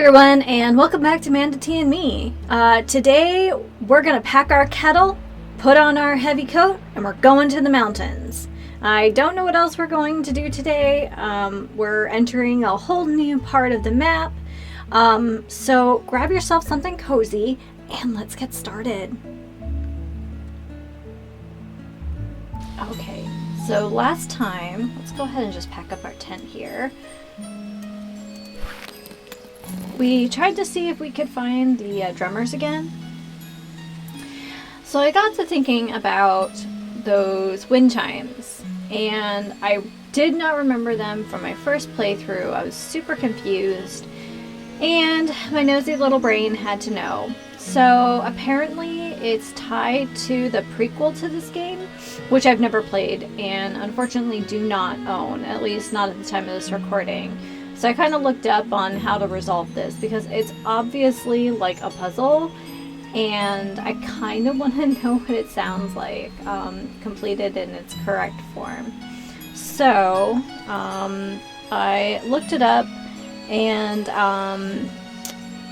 everyone, and welcome back to Manda Tea and Me. Today we're gonna pack our kettle, put on our heavy coat, and we're going to the mountains. I don't know what else we're going to do today. We're entering a whole new part of the map. So grab yourself something cozy and let's get started. Okay, so last time, let's go ahead and just pack up our tent here. We tried to see if we could find the drummers again. So I got to thinking about those wind chimes, and I did not remember them from my first playthrough. I was super confused, and my nosy little brain had to know. So apparently it's tied to the prequel to this game, which I've never played and unfortunately do not own, at least not at the time of this recording. So I kind of looked up on how to resolve this because it's obviously like a puzzle and I kind of want to know what it sounds like completed in its correct form. So I looked it up and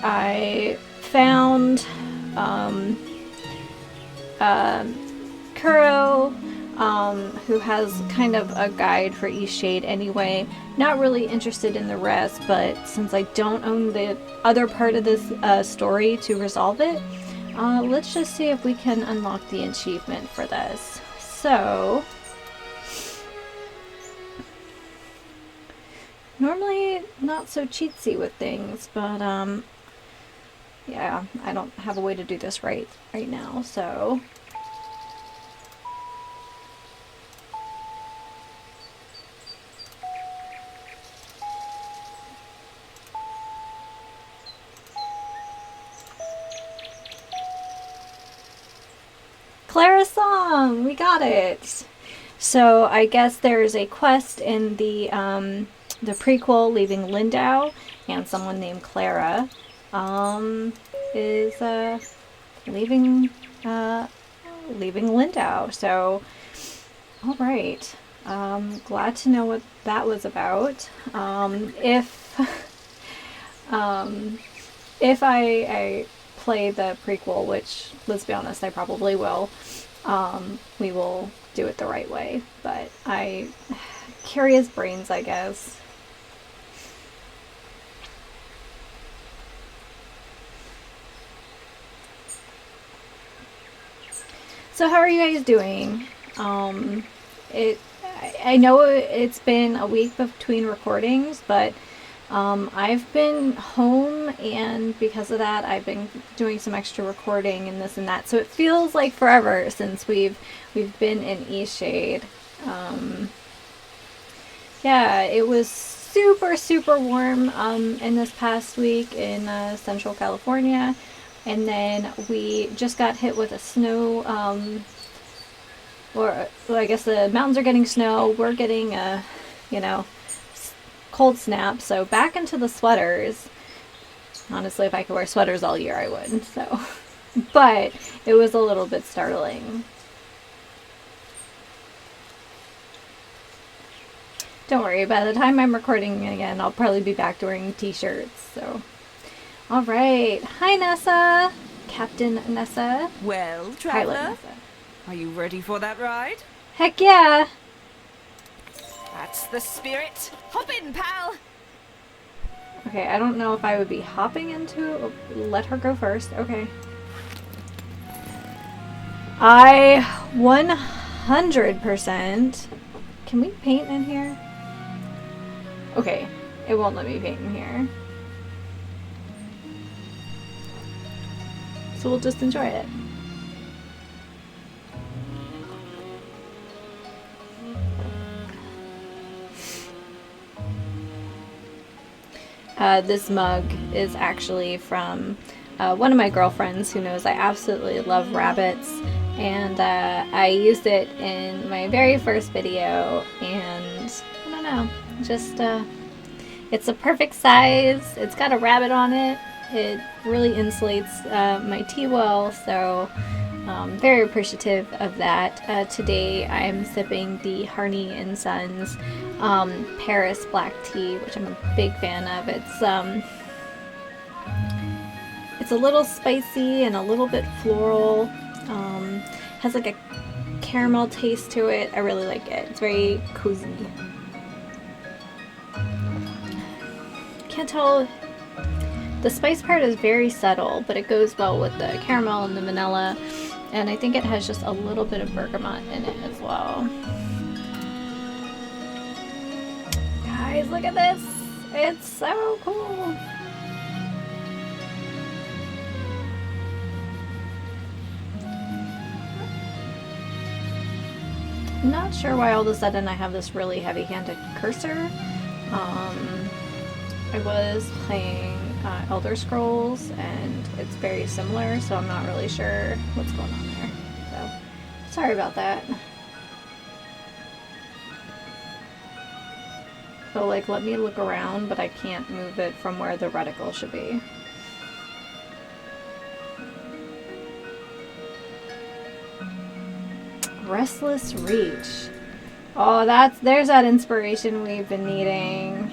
I found Kuro, who has kind of a guide for Eastshade anyway. Not really interested in the rest, but since I don't own the other part of this story to resolve it, let's just see if we can unlock the achievement for this. So, normally not so cheatsy with things, but yeah, I don't have a way to do this right now, so Clara's song! We got it! So I guess there's a quest in the prequel, Leaving Lindau, and someone named Clara is leaving Lindau. So, alright. Glad to know what that was about. If I play the prequel, which, let's be honest, I probably will, we will do it the right way. But curious brains, I guess. So how are you guys doing? I know it's been a week between recordings, but I've been home, and because of that, I've been doing some extra recording and this and that. So it feels like forever since we've been in Eastshade. Yeah, it was super warm in this past week in Central California, and then we just got hit with a snow. Well, I guess the mountains are getting snow. We're getting a, cold snap, so back into the sweaters. Honestly, if I could wear sweaters all year, I would. So, but it was a little bit startling. Don't worry, by the time I'm recording again, I'll probably be back wearing t-shirts. So, all right. Hi, Nessa. Captain Nessa. Well, Pilot traveler, Nessa. are you ready for that ride? Heck yeah. That's the spirit. Hop in, pal. Okay, I don't know if I would be hopping into... Let her go first. Okay. I 100%... Can we paint in here? Okay, it won't let me paint in here. So we'll just enjoy it. This mug is actually from one of my girlfriends who knows I absolutely love rabbits, and I used it in my very first video, and I don't know, just it's a perfect size. It's got a rabbit on it. It really insulates my tea well, so very appreciative of that. Today I'm sipping the Harney Sons Paris black tea, which I'm a big fan of. It's It's a little spicy and a little bit floral. Has like a caramel taste to it. I really like it. It's very cozy. Can't tell. The spice part is very subtle, but it goes well with the caramel and the vanilla. And I think it has just a little bit of bergamot in it as well. Guys, look at this. It's so cool. I'm not sure why all of a sudden I have this really heavy-handed cursor. I was playing Elder Scrolls and it's very similar, so I'm not really sure what's going on there. So, sorry about that. So, like, let me look around, but I can't move it from where the reticle should be. Restless Reach. Oh, there's that inspiration we've been needing.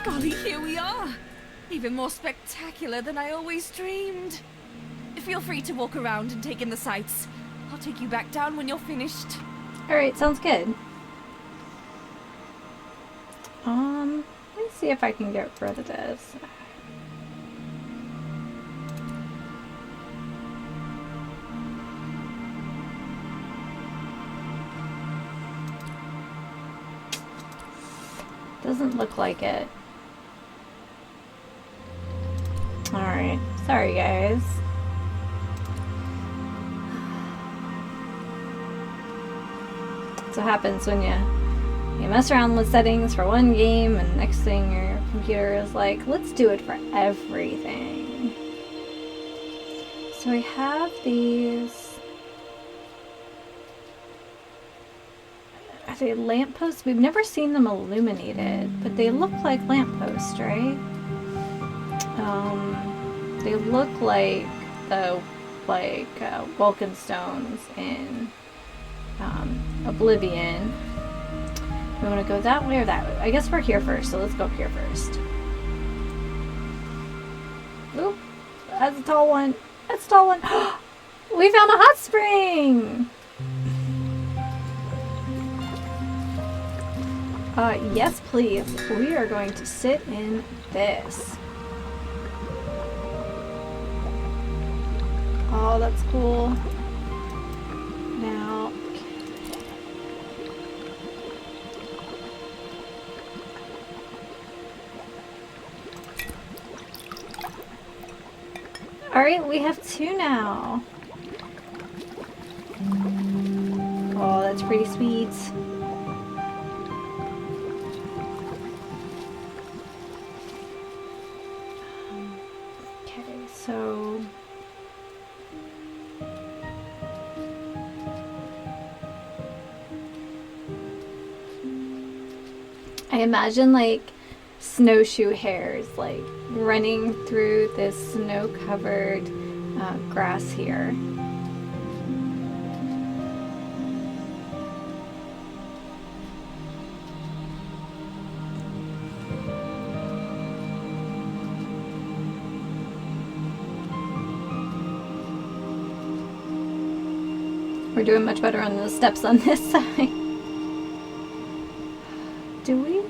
Golly, here we are! Even more spectacular than I always dreamed. Feel free to walk around and take in the sights. I'll take you back down when you're finished. Alright, sounds good. Let me see if I can get rid of this. Doesn't look like it. Alright, sorry guys. That's what happens when you mess around with settings for one game and next thing your computer is like, let's do it for everything. So we have these. Are they lampposts? We've never seen them illuminated, but they look like lampposts, right? They look like the Vulcan stones in Oblivion. We want to go that way or that way? I guess we're here first, so let's go here first. Oop, that's a tall one. That's a tall one. We found a hot spring! Yes please. We are going to sit in this. Oh, that's cool. Now, alright, we have two now. Oh, that's pretty sweet. Okay, so I imagine like snowshoe hares like running through this snow-covered grass here. We're doing much better on the steps on this side. Do we?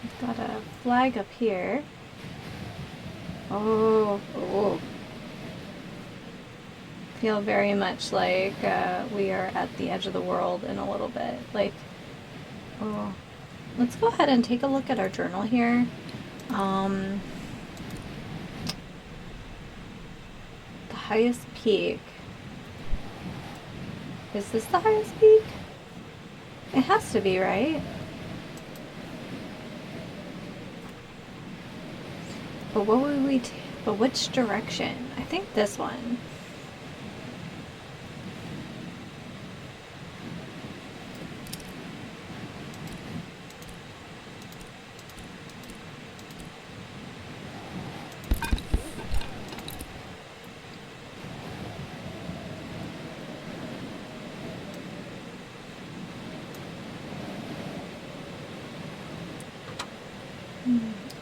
We've got a flag up here. Oh. Feel very much like we are at the edge of the world in a little bit. Like, oh. Let's go ahead and take a look at our journal here. The highest peak. Is this the highest peak? It has to be, right? But what would we but which direction? I think this one.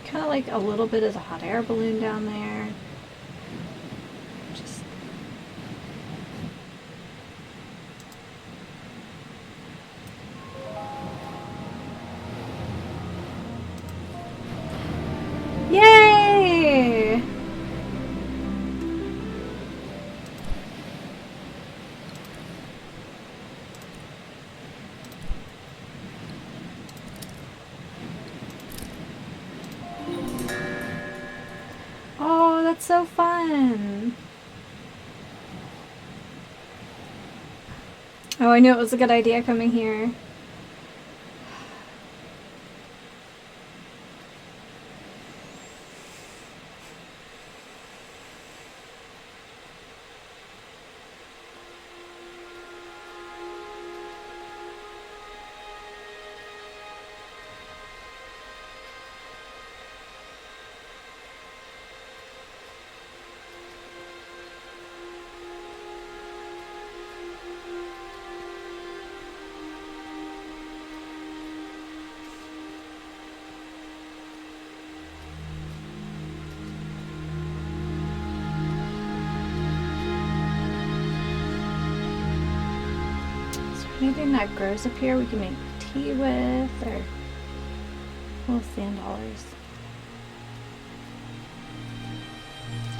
Kind of like a little bit of a hot air balloon down there. Just yay! Oh, that's so fun. Oh, I knew it was a good idea coming here. Anything that grows up here we can make tea with, or little sand dollars.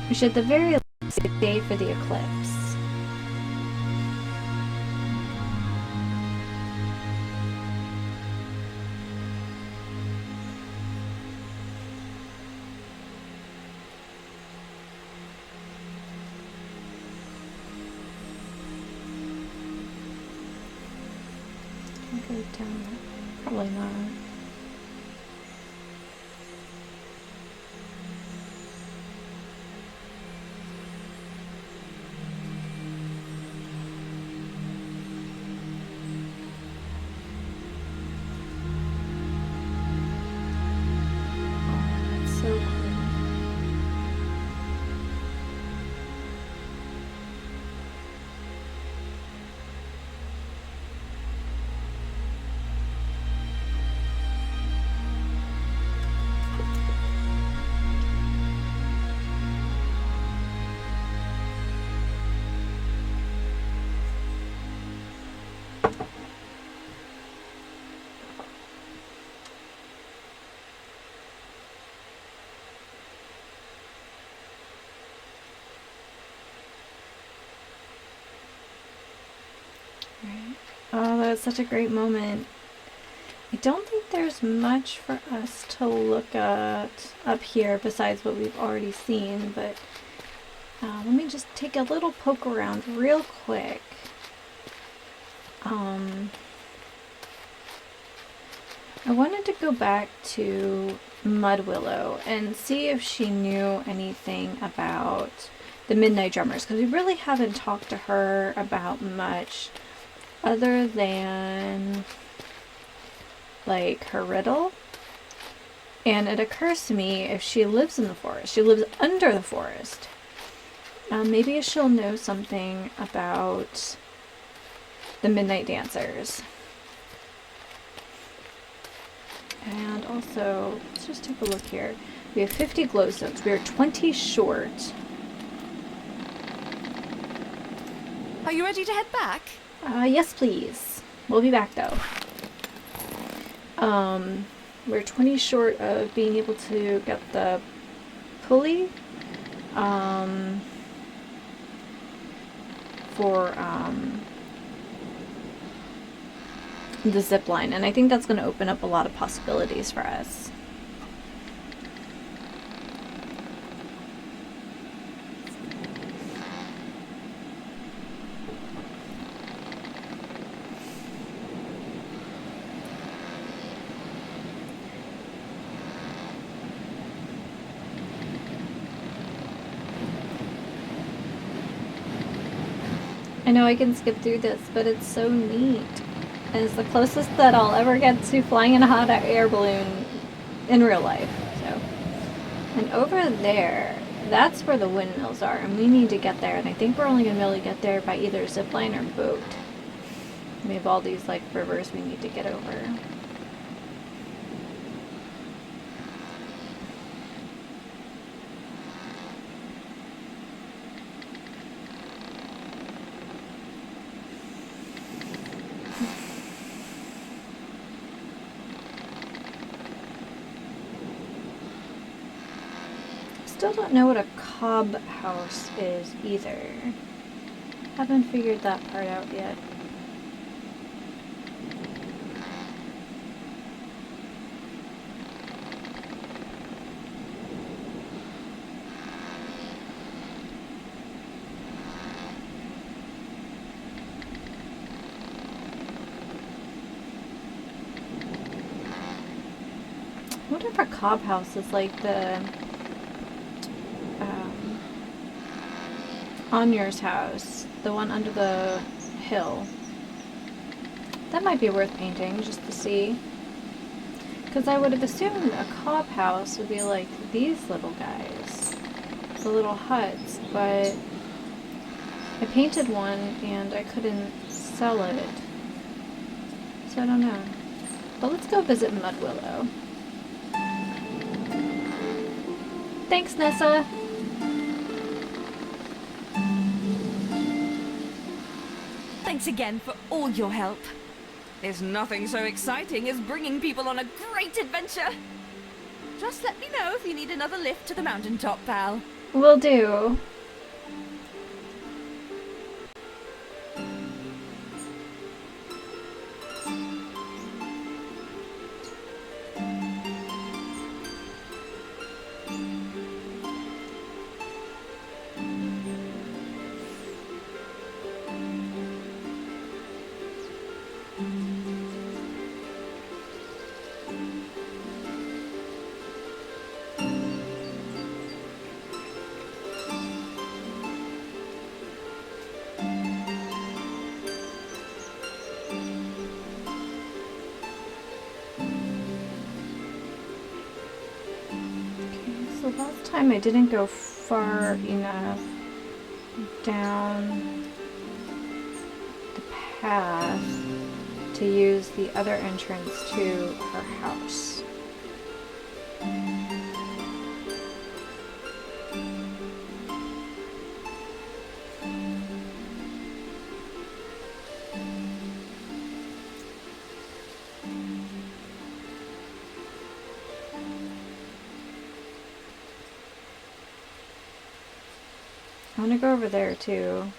We should at the very least stay for the eclipse. Go down. Probably not. Oh, that's so cool. Oh, that's such a great moment. I don't think there's much for us to look at up here besides what we've already seen, but let me just take a little poke around real quick. I wanted to go back to Mud Willow and see if she knew anything about the Midnight Drummers, because we really haven't talked to her about much other than like her riddle. And it occurs to me, if she lives in the forest, she lives under the forest, maybe she'll know something about the Midnight Dancers. And also, let's just take a look here. We have 50 glowstones. We are 20 short. Are you ready to head back? Yes, please. We'll be back, though. We're 20 short of being able to get the pulley, for, the zip line, and I think that's going to open up a lot of possibilities for us. I know I can skip through this, but it's so neat. And it's the closest that I'll ever get to flying in a hot air balloon in real life. So, and over there, that's where the windmills are, and we need to get there. And I think we're only going to be able to get there by either zip line or boat. We have all these like rivers we need to get over. still don't know what a cob house is either. Haven't figured that part out yet. I wonder if a cob house is like the Onyr's house, the one under the hill. That might be worth painting just to see. Because I would have assumed a cob house would be like these little guys, the little huts, but I painted one and I couldn't sell it. So I don't know. But let's go visit Mud Willow. Thanks, Nessa. Thanks again for all your help. There's nothing so exciting as bringing people on a great adventure. Just let me know if you need another lift to the mountaintop, pal. Will do. So last time I didn't go far enough down the path to use the other entrance to her house. I want to go over there too.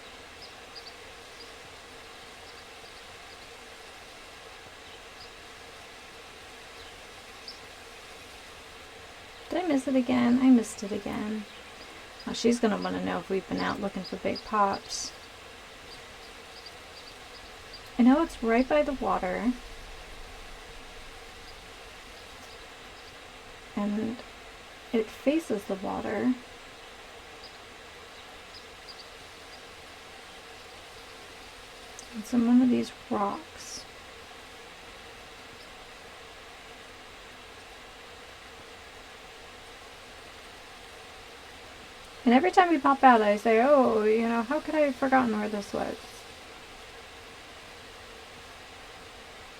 Did I miss it again? I missed it again. Oh, she's gonna want to know if we've been out looking for big pops. I know it's right by the water. And it faces the water. It's on one of these rocks. And every time we pop out, I say, oh, you know, how could I have forgotten where this was?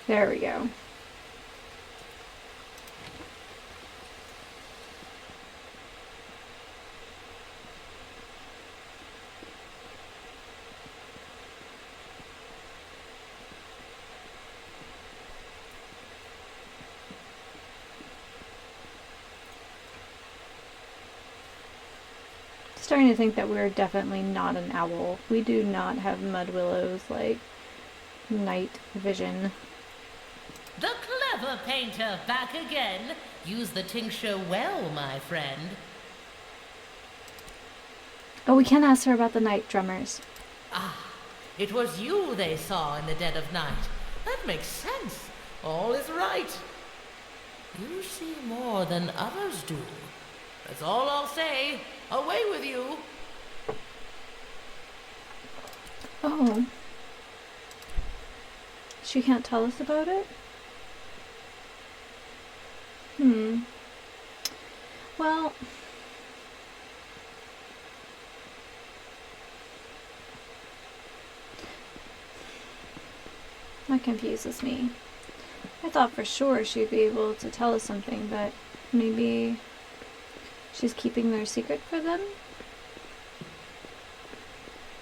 There we go. Starting to think that we're definitely not an owl. We do not have Mud Willow's, like, night vision. The clever painter back again. Use the tincture well, my friend. Oh, we can ask her about the night drummers. Ah, it was you they saw in the dead of night. That makes sense. All is right. You see more than others do. That's all I'll say. Away with you. Oh. She can't tell us about it? Well, that confuses me. I thought for sure she'd be able to tell us something, but maybe she's keeping their secret for them?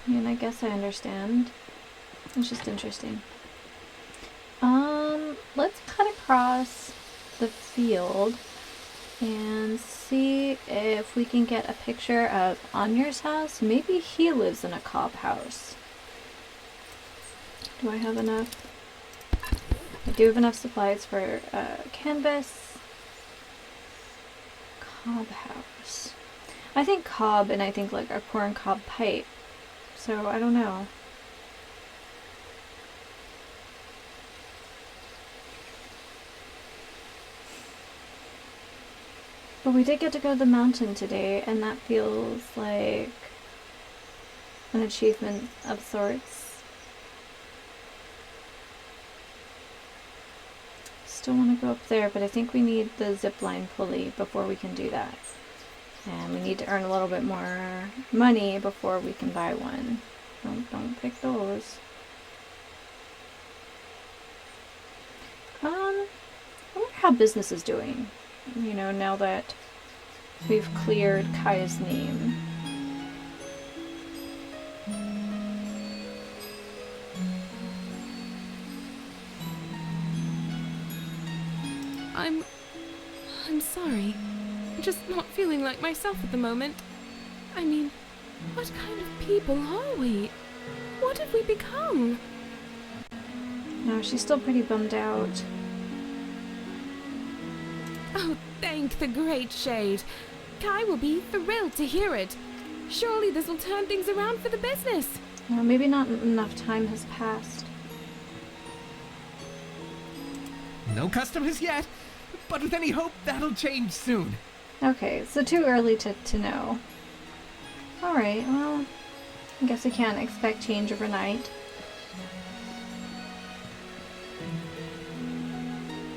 I mean, I guess I understand. It's just interesting. Let's cut across the field and see see if we can get a picture of Anya's house. Maybe he lives in a cob house. Do I have enough? I do have enough supplies for canvas. Cob house. I think cob, and I think like a corn cob pipe. So I don't know. But we did get to go to the mountain today, and that feels like an achievement of sorts. Still want to go up there, but I think we need the zipline pulley before we can do that. And we need to earn a little bit more money before we can buy one. Don't pick those. I wonder how business is doing. You know, now that we've cleared Kaya's name. I'm sorry. I'm just not feeling like myself at the moment. I mean, what kind of people are we? What have we become? No, she's still pretty bummed out. Oh, thank the great Shade. Kai will be thrilled to hear it. Surely this will turn things around for the business. Well, maybe not enough time has passed. No customers yet, but with any hope that'll change soon. Okay, so too early to know. Alright, well, I guess I can't expect change overnight.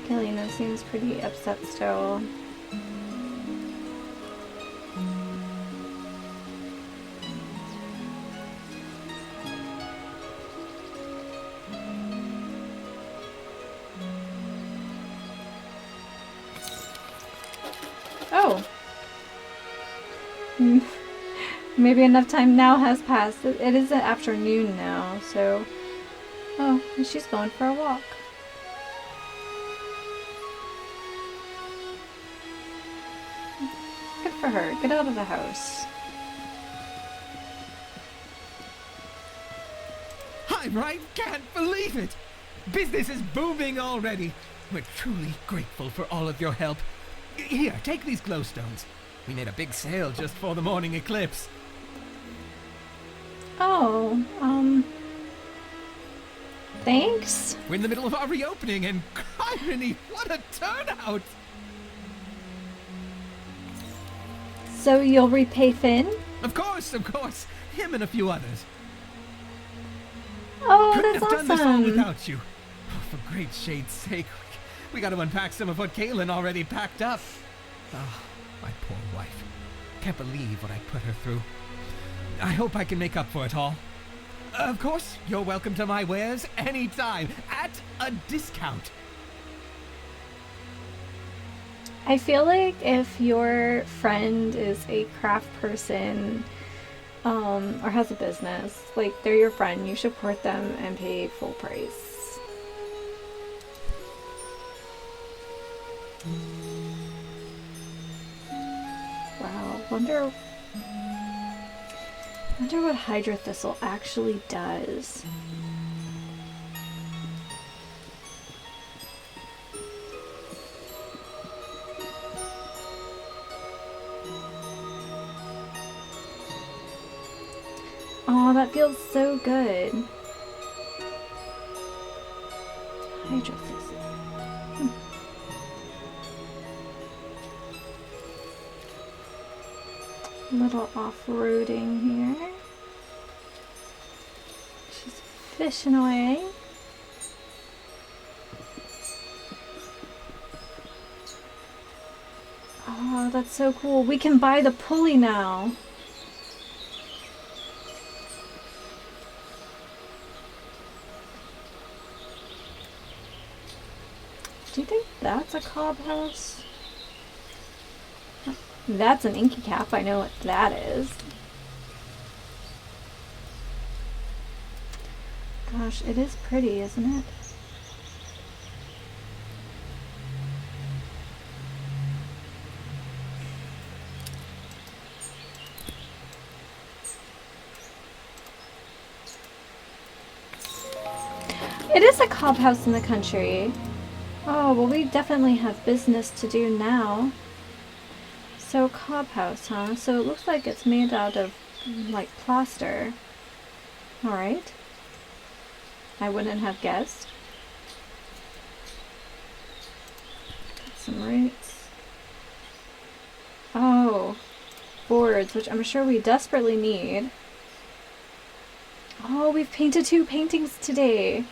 Kalina seems pretty upset still. Oh! Maybe enough time now has passed. It is an afternoon now, so... Oh, and she's going for a walk. Good for her. Get out of the house. I'm right, can't believe it! Business is booming already. We're truly grateful for all of your help. Here, take these glowstones. We made a big sale just for the morning eclipse. Oh, thanks? We're in the middle of our reopening, and criminy, what a turnout! So you'll repay Finn? Of course, him and a few others. Oh, Couldn't that's have done this all awesome. without you. Oh, for great shade's sake, we got to unpack some of what Kaylin already packed up. Oh, my poor wife. Can't believe what I put her through. I hope I can make up for it all. Of course, you're welcome to my wares anytime, at a discount. I feel like if your friend is a craft person, or has a business, like they're your friend, you support them and pay full price. Wow, wonder what Hydra Thistle actually does. Oh, that feels so good. Hydra Thistle. Little off-roading here. She's fishing away. Oh, that's so cool. We can buy the pulley now. Do you think that's a cob house? That's an inky cap. I know what that is. Gosh, it is pretty, isn't it? It is a cob house in the country. Oh, well, we definitely have business to do now. So, cob house, huh? So it looks like it's made out of, like, plaster. Alright. I wouldn't have guessed. Got some roots. Oh, boards, which I'm sure we desperately need. Oh, we've painted 2 paintings today.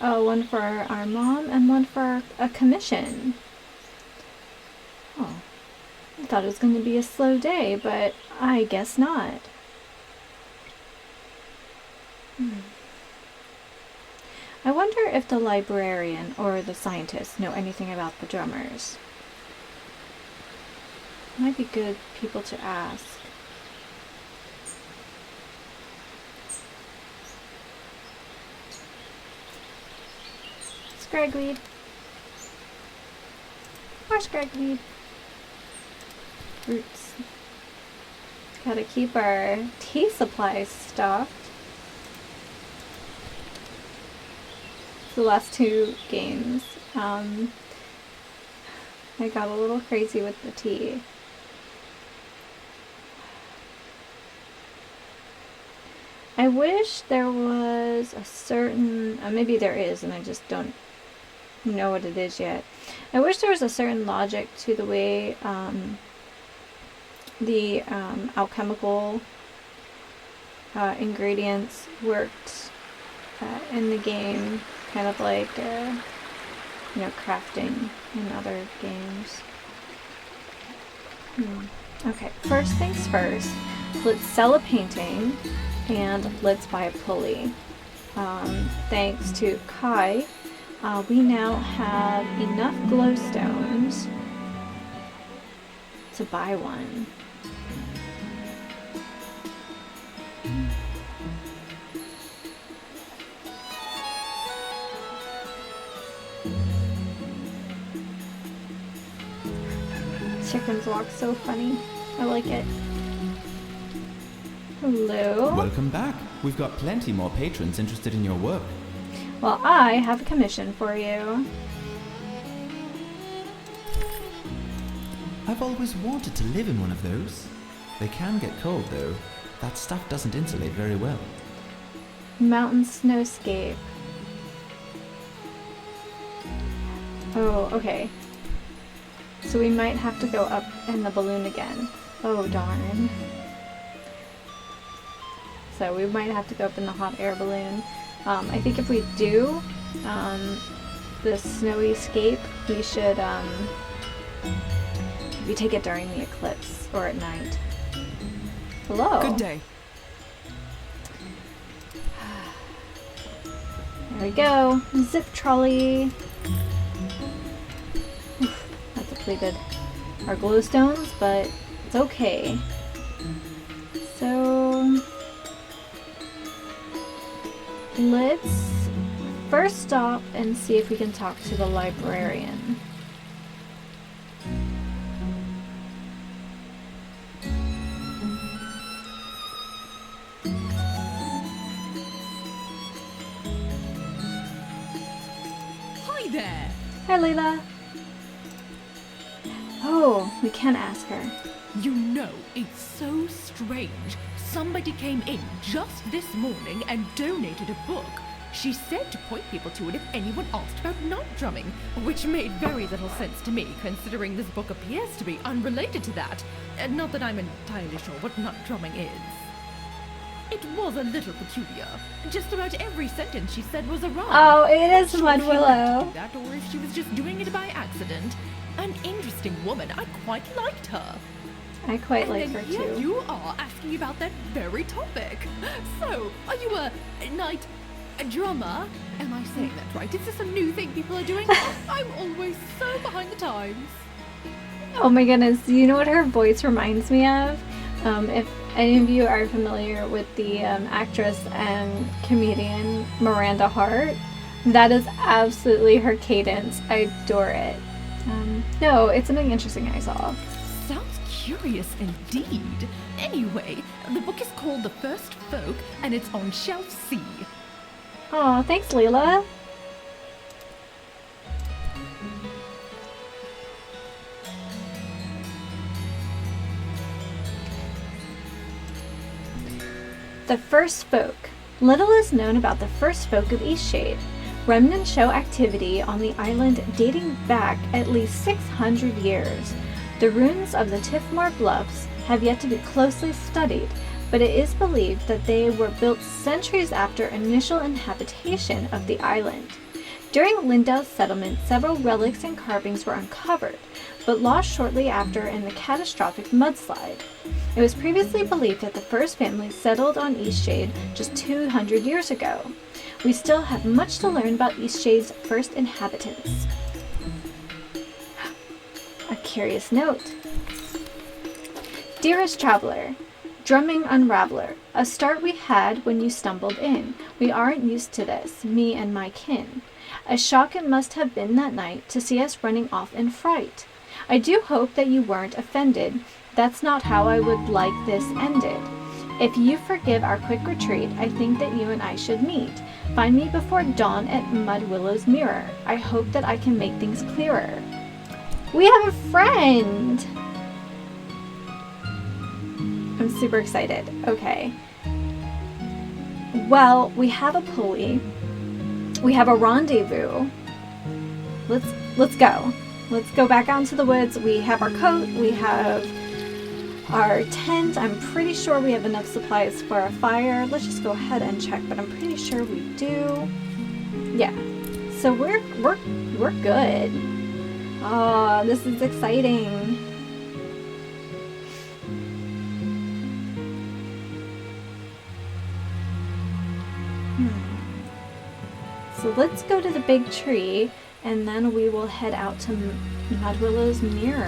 Oh, one for our mom and one for a commission. Oh, I thought it was going to be a slow day, but I guess not. I wonder if the librarian or the scientist know anything about the drummers. Might be good people to ask. Scragweed. More scragweed. Roots. Gotta keep our tea supplies stocked. The last 2 games, I got a little crazy with the tea. I wish there was a certain, maybe there is and I just don't know what it is yet. I wish there was a certain logic to the way the alchemical ingredients worked in the game, kind of like you know, crafting in other games. Okay, first things first, let's sell a painting and let's buy a pulley. Thanks to Kai, we now have enough glowstones to buy one. Chickens walk so funny. I like it. Hello. Welcome back. We've got plenty more patrons interested in your work. Well, I have a commission for you. I've always wanted to live in one of those. They can get cold though. That stuff doesn't insulate very well. Mountain snowscape. Oh, okay. So we might have to go up in the balloon again. Oh, darn. So we might have to go up in the hot air balloon. I think if we do the snowy scape, we should we take it during the eclipse or at night. Hello. Good day. There we go. Zip trolley. That depleted our glowstones, but it's okay. So let's first stop and see if we can talk to the librarian. Hi there. Hi, Layla. Oh, we can ask her. You know, it's so strange. Somebody came in just this morning and donated a book. She said to point people to it if anyone asked about night drumming, which made very little sense to me, considering this book appears to be unrelated to that. Not that I'm entirely sure what night drumming is. It was a little peculiar. Just about every sentence she said was a rhyme. Oh, it is Not sure if she meant to Mudwillow. do that, or if she was just doing it by accident. An interesting woman. I quite liked her. I quite like And her then here too. you are asking about that very topic. So, are you a night drummer? Am I saying that right? Is this a new thing people are doing? I'm always so behind the times. Oh my goodness, you know what her voice reminds me of? If any of you are familiar with the actress and comedian Miranda Hart, that is absolutely her cadence. I adore it. No, it's something interesting I saw. Sounds curious indeed. Anyway, the book is called The First Folk, and it's on shelf C. Oh, thanks, Leila. The First Folk. Little is known about the First Folk of Eastshade. Remnants show activity on the island dating back at least 600 years. The ruins of the Tifmore Bluffs have yet to be closely studied, but it is believed that they were built centuries after initial inhabitation of the island. During Lindau's settlement, several relics and carvings were uncovered, but lost shortly after in the catastrophic mudslide. It was previously believed that the first family settled on Eastshade just 200 years ago. We still have much to learn about Eastshade's first inhabitants. A curious note. Dearest Traveler, Drumming Unraveler, a start we had when you stumbled in. We aren't used to this, me and my kin. A shock it must have been that night to see us running off in fright. I do hope that you weren't offended. That's not how I would like this ended. If you forgive our quick retreat, I think that you and I should meet. Find me before dawn at Mudwillow's Mirror. I hope that I can make things clearer. We have a friend! I'm super excited. Okay. Well, we have a pulley. We have a rendezvous. Let's go. Let's go back out into the woods. We have our coat. We have our tent. I'm pretty sure we have enough supplies for a fire. Let's just go ahead and check, but I'm pretty sure we do. Yeah. So we're good. Oh, this is exciting. So let's go to the big tree, and then we will head out to Mudwillow's Mirror.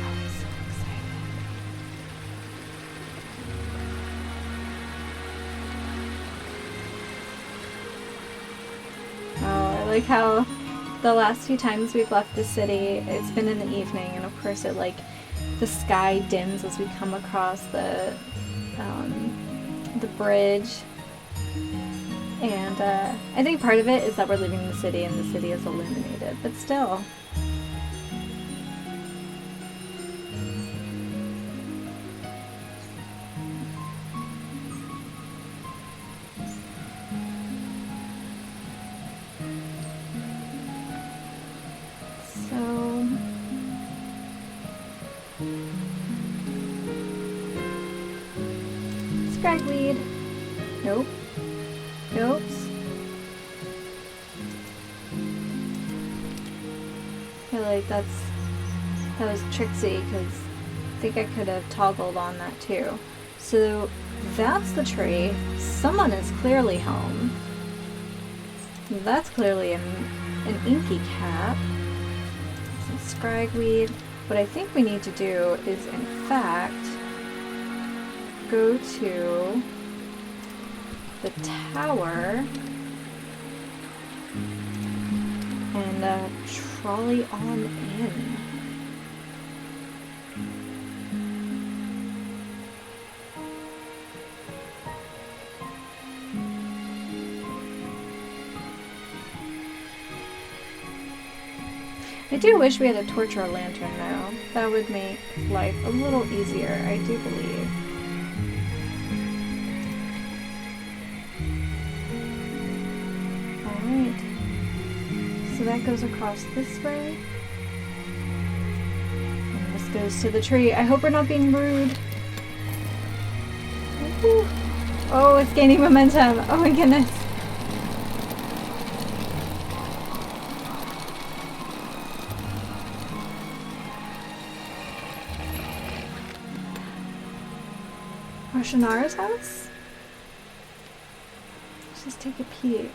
I'm so excited. Oh, I like how the last few times we've left the city, it's been in the evening, and of course it the sky dims as we come across the bridge, and I think part of it is that we're leaving the city and the city is illuminated, but still. So scragweed. Nope. Nope. I feel like that was tricksy because I think I could have toggled on that too. So that's the tree. Someone is clearly home. That's clearly an inky cap. Some scragweed. What I think we need to do is, in fact, go to the tower and trolley on in. I do wish we had a torch or a lantern though. That would make life a little easier, I do believe. Alright. So that goes across this way. And this goes to the tree. I hope we're not being rude. Ooh. Oh, it's gaining momentum. Oh my goodness. Shannara's house? Let's just take a peek.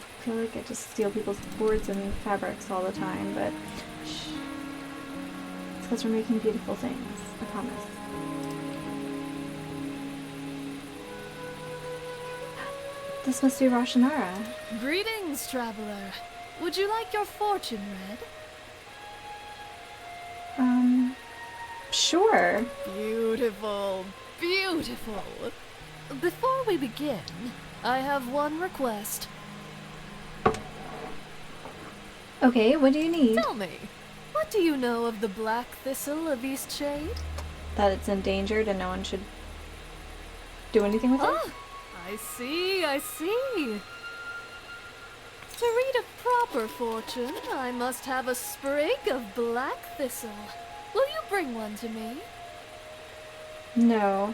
I feel like I just steal people's boards and fabrics all the time, but shh. It's because we're making beautiful things, I promise. This must be Roshanara. Greetings, traveler. Would you like your fortune read? Sure. Beautiful, beautiful. Before we begin, I have one request. Okay, what do you need? Tell me, what What do you know of the black thistle of Eastshade? That it's endangered and no one should do anything with it? Ah, I see, I see. To read a proper fortune, I must have a sprig of black thistle. Will you bring one to me? No.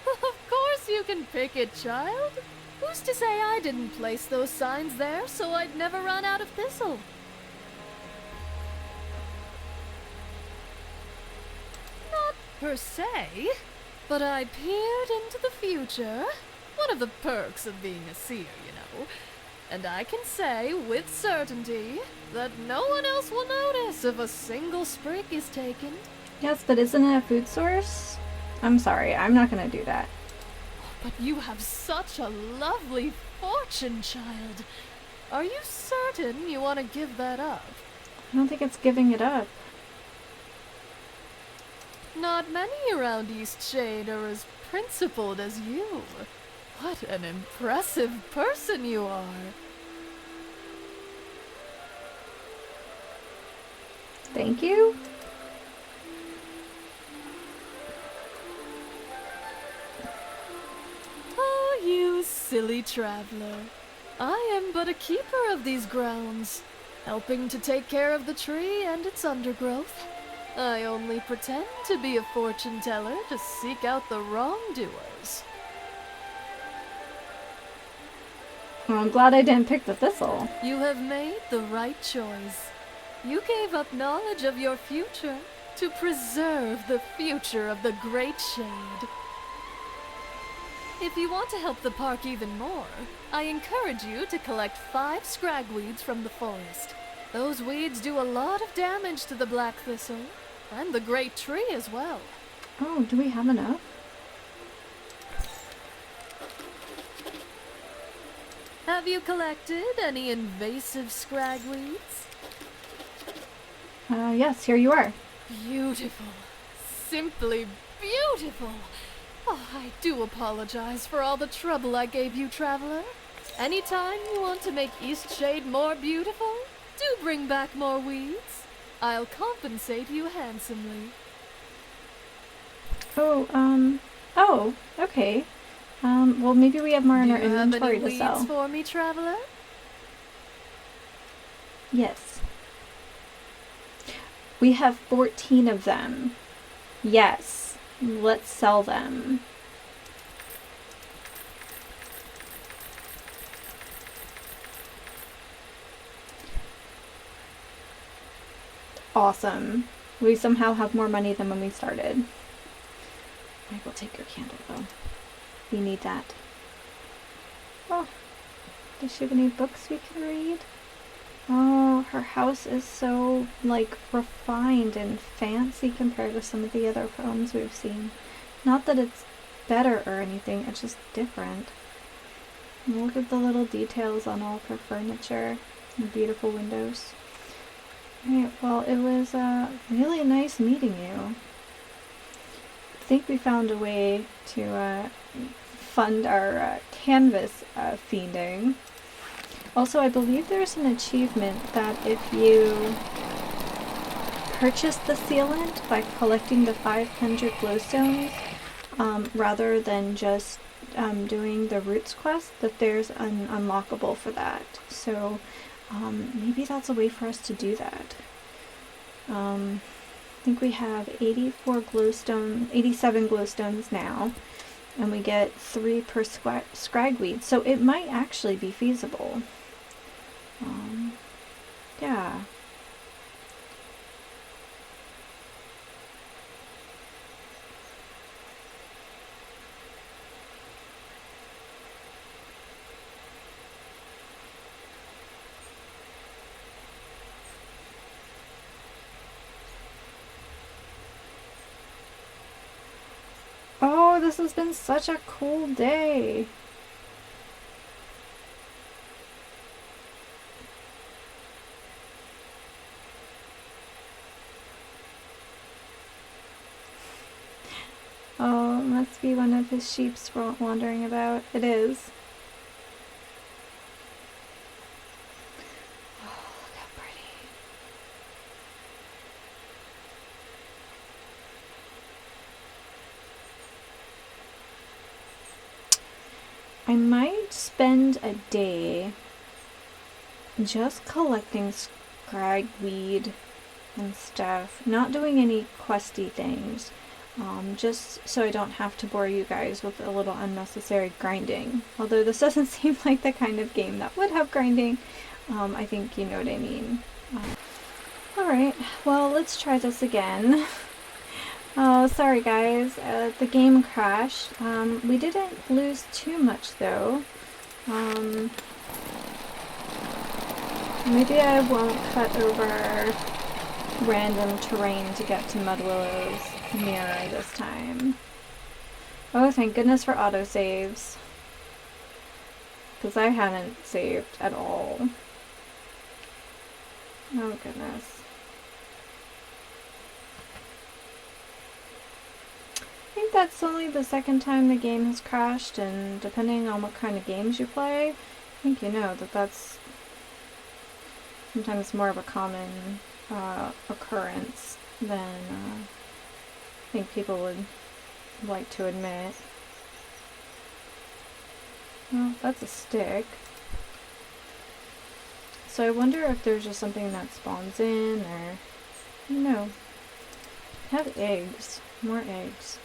Of course you can pick it, child. Who's to say I didn't place those signs there so I'd never run out of thistle? Not per se, but I peered into the future. One of the perks of being a seer, you know. And I can say with certainty that no one else will notice if a single sprig is taken. Yes, but isn't it a food source? I'm sorry, I'm not gonna do that. But you have such a lovely fortune, child. Are you certain you want to give that up? I don't think it's giving it up. Not many around Eastshade are as principled as you. What an impressive person you are. Thank you? Oh, you silly traveler. I am but a keeper of these grounds, helping to take care of the tree and its undergrowth. I only pretend to be a fortune teller to seek out the wrongdoers. Well, I'm glad I didn't pick the thistle. You have made the right choice. You gave up knowledge of your future to preserve the future of the Great Shade. If you want to help the park even more, I encourage you to collect 5 scragweeds from the forest. Those weeds do a lot of damage to the black thistle, and the great tree as well. Oh, do we have enough? Have you collected any invasive scragweeds? Yes, here you are. Beautiful. Simply beautiful. Oh, I do apologize for all the trouble I gave you, traveler. Anytime you want to make Eastshade more beautiful, do bring back more weeds. I'll compensate you handsomely. Oh, okay. Well, maybe we have more in our inventory Do to you have any sell. weeds for me, traveler? Yes. We have 14 of them. Yes. Let's sell them. Awesome. We somehow have more money than when we started. I will take your candle though. We need that. Oh, does she have any books we can read? Oh, her house is so, like, refined and fancy compared to some of the other homes we've seen. Not that it's better or anything, it's just different. And look at the little details on all of her furniture and beautiful windows. Alright, well, it was really nice meeting you. I think we found a way to fund our canvas fiending. Also, I believe there's an achievement that if you purchase the sealant by collecting the 500 glowstones, rather than just doing the roots quest, that there's an unlockable for that. So maybe that's a way for us to do that. I think we have 87 glowstones now, and we get 3 per scragweed, so it might actually be feasible. Yeah. Oh, this has been such a cool day. Oh, it must be one of his sheeps wandering about. It is. Oh, look how pretty. I might spend a day just collecting scragweed and stuff, not doing any questy things, just so I don't have to bore you guys with a little unnecessary grinding. Although this doesn't seem like the kind of game that would have grinding, I think you know what I mean. Alright, well, let's try this again. Oh, sorry guys, the game crashed. We didn't lose too much though. Maybe I won't cut over random terrain to get to Mudwillow's mirror this time. Oh, thank goodness for autosaves. Because I haven't saved at all. Oh goodness. I think that's only the second time the game has crashed, and depending on what kind of games you play, I think you know that that's sometimes more of a common occurrence than I think people would like to admit. Well, that's a stick. So I wonder if there's just something that spawns in, or I don't know. I have eggs. More eggs.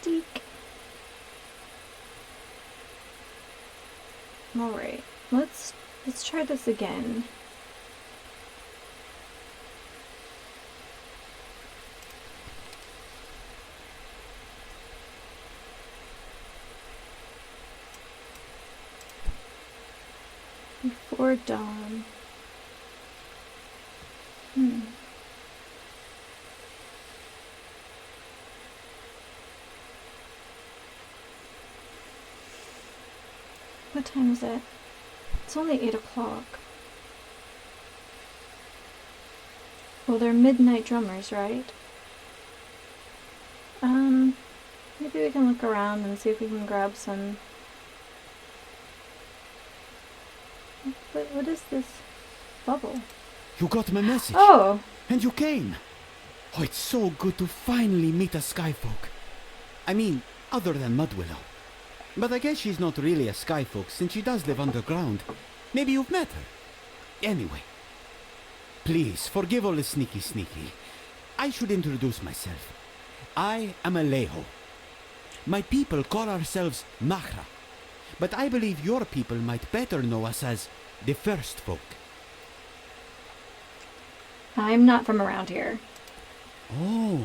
Steak. Alright, let's try this again. Before dawn. What time is it? It's only 8 o'clock. Well, they're midnight drummers, right? Maybe we can look around and see if we can grab some... What is this bubble? You got my message. Oh! And you came. Oh, it's so good to finally meet a skyfolk. I mean, other than Mudwillow. But I guess she's not really a skyfolk since she does live underground. Maybe you've met her. Anyway. Please, forgive all the sneaky. I should introduce myself. I am Alejo. My people call ourselves Mahra. But I believe your people might better know us as the First Folk. I'm not from around here. Oh.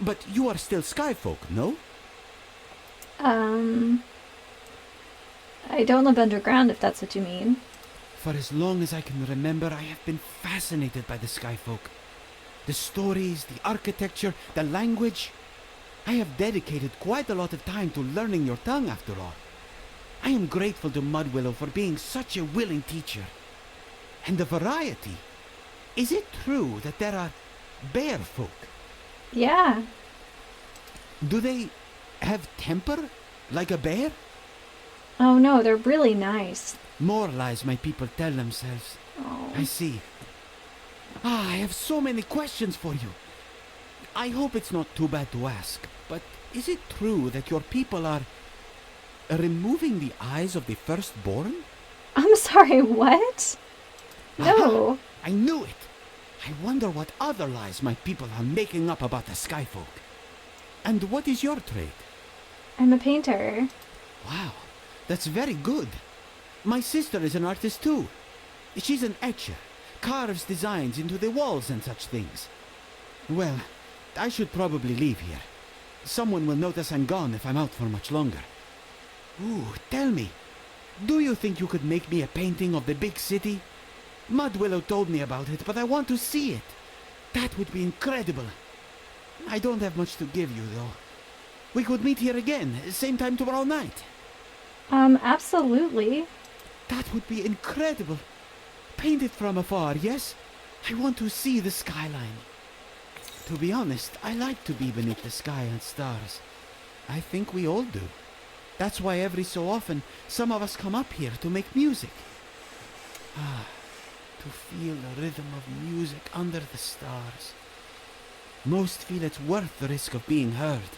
But you are still skyfolk, no? I don't live underground, if that's what you mean. For as long as I can remember, I have been fascinated by the skyfolk. The stories, the architecture, the language. I have dedicated quite a lot of time to learning your tongue, after all. I am grateful to Mudwillow for being such a willing teacher. And the variety. Is it true that there are bear folk? Yeah. Do they have temper like a bear? Oh no, they're really nice. More lies my people tell themselves. Oh. I see. I have so many questions for you. I hope it's not too bad to ask, but is it true that your people are removing the eyes of the firstborn? I'm sorry, what? No. Aha, I knew it. I wonder what other lies my people are making up about the skyfolk. And what is your trade? I'm a painter. Wow, that's very good. My sister is an artist too. She's an etcher, carves designs into the walls and such things. Well, I should probably leave here. Someone will notice I'm gone if I'm out for much longer. Ooh, tell me, do you think you could make me a painting of the big city? Mudwillow told me about it, but I want to see it. That would be incredible. I don't have much to give you, though. We could meet here again, same time tomorrow night. Absolutely. That would be incredible. Paint it from afar, yes? I want to see the skyline. To be honest, I like to be beneath the sky and stars. I think we all do. That's why every so often, some of us come up here to make music. to feel the rhythm of music under the stars. Most feel it's worth the risk of being heard.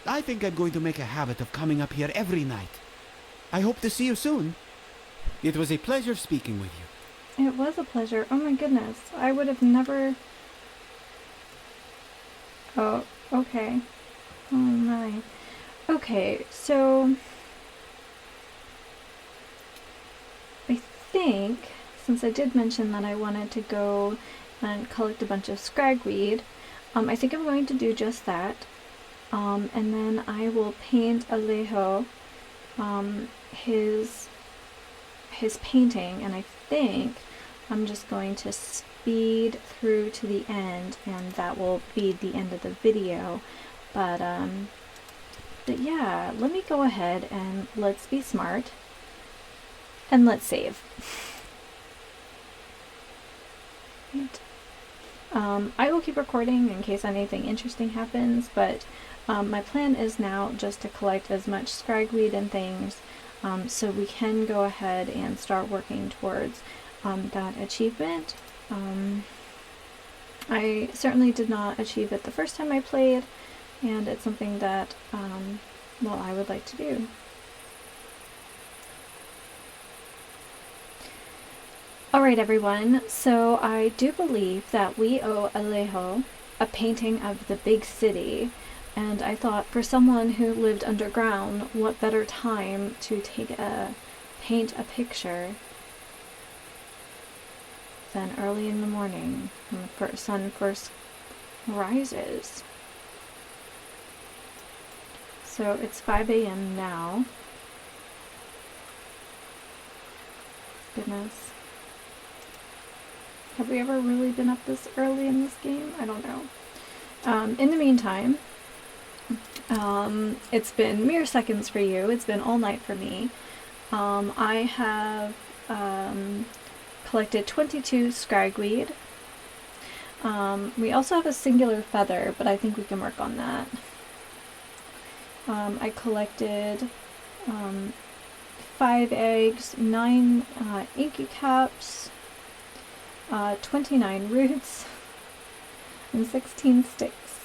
I think I'm going to make a habit of coming up here every night. I hope to see you soon. It was a pleasure speaking with you. It was a pleasure. Oh my goodness. I would have never... Oh, okay. Oh my. Okay, so... I think, since I did mention that I wanted to go and collect a bunch of scragweed, I think I'm going to do just that. And then I will paint Alejo his painting, and I think I'm just going to speed through to the end, and that will be the end of the video. But yeah, let me go ahead and let's be smart and let's save. Right. I will keep recording in case anything interesting happens, but my plan is now just to collect as much scragweed and things so we can go ahead and start working towards that achievement. I certainly did not achieve it the first time I played, and it's something that, well, I would like to do. Alright everyone, so I do believe that we owe Alejo a painting of the big city, and I thought for someone who lived underground, what better time to paint a picture than early in the morning when the sun first rises. So it's 5 a.m. now. Goodness. Have we ever really been up this early in this game? I don't know. In the meantime, it's been mere seconds for you. It's been all night for me. I have collected 22 scragweed. We also have a singular feather, but I think we can work on that. I collected 5 eggs, 9 inky caps, 29 roots, and 16 sticks.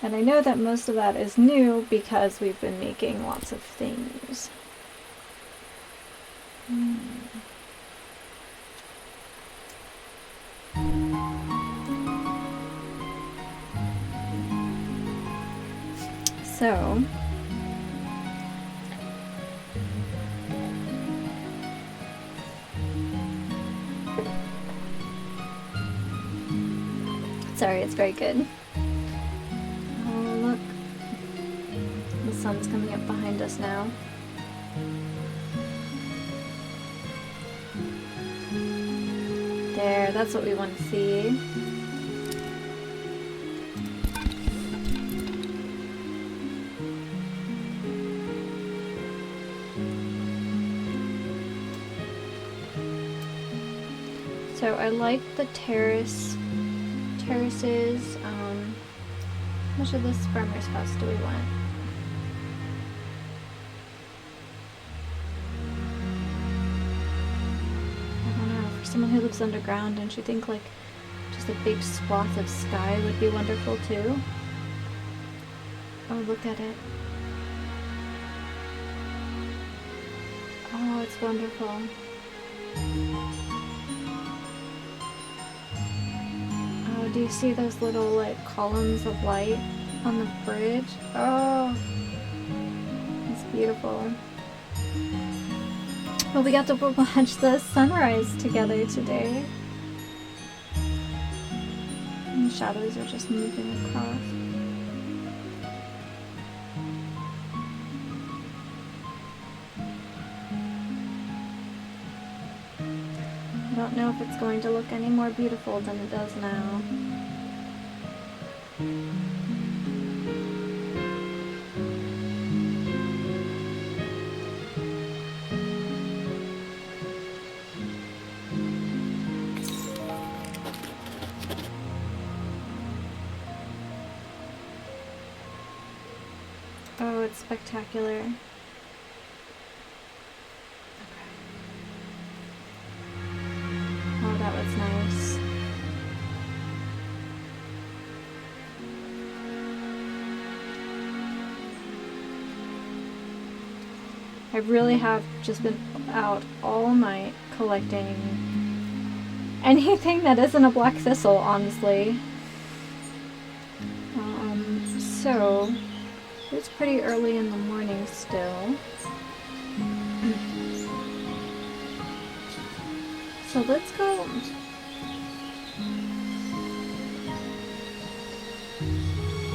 And I know that most of that is new because we've been making lots of things. So, sorry, it's very good. Oh, look. The sun's coming up behind us now. There, that's what we want to see. So I like the terraces. How much of this farmer's house do we want? I don't know. For someone who lives underground, don't you think like just a big swath of sky would be wonderful too? Oh, look at it. Oh, it's wonderful. Do you see those little like columns of light on the bridge? Oh, it's beautiful. Well, we got to watch the sunrise together today. And the shadows are just moving across. I don't know if it's going to look any more beautiful than it does now. Oh, it's spectacular. I really have just been out all night collecting anything that isn't a black thistle, honestly. So it's pretty early in the morning still. So let's go.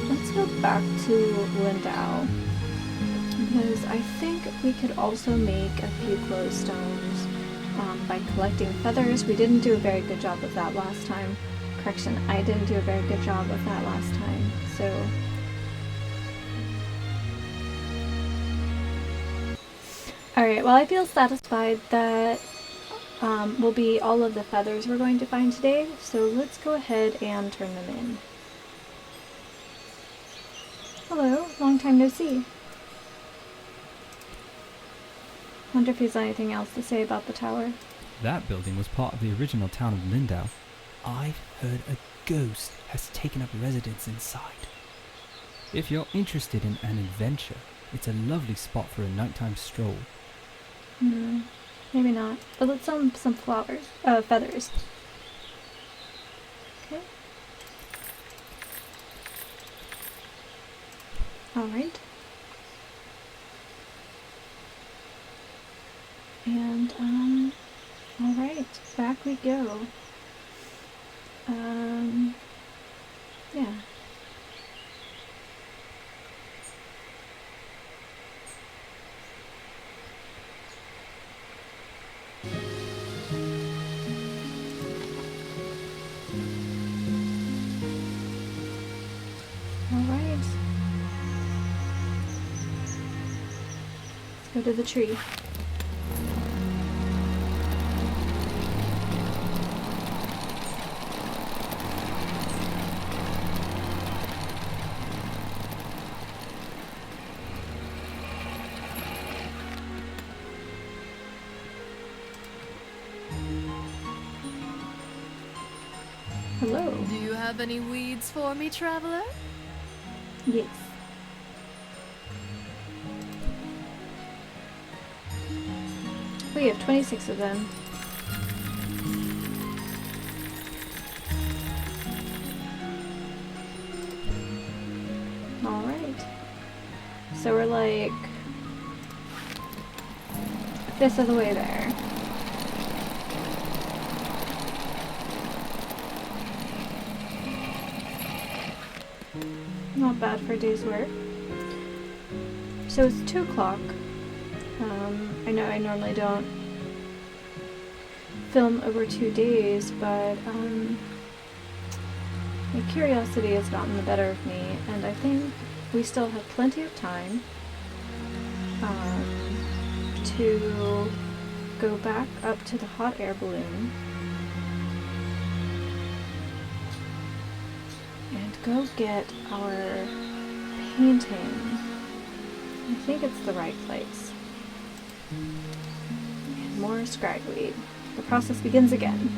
Let's go back to Lindau, because I think we could also make a few glowstones by collecting feathers. We didn't do a very good job of that last time. Correction, I didn't do a very good job of that last time, so... Alright, well, I feel satisfied that will be all of the feathers we're going to find today, so let's go ahead and turn them in. Hello, long time no see. Wonder if he's anything else to say about the tower. That building was part of the original town of Lindau. I've heard a ghost has taken up residence inside. If you're interested in an adventure, it's a lovely spot for a nighttime stroll. Maybe not. But let's sell him some feathers. Okay. Alright. And, alright, back we go. Yeah. Alright. Let's go to the tree. Hello. Do you have any weeds for me, traveler? Yes. We have 26 of them. Alright. So we're like a fifth of the way there. Not bad for a day's work. So it's 2 o'clock. I know I normally don't film over 2 days, but my curiosity has gotten the better of me, and I think we still have plenty of time to go back up to the hot air balloon and go get our painting. I think it's the right place. And more scragweed. The process begins again.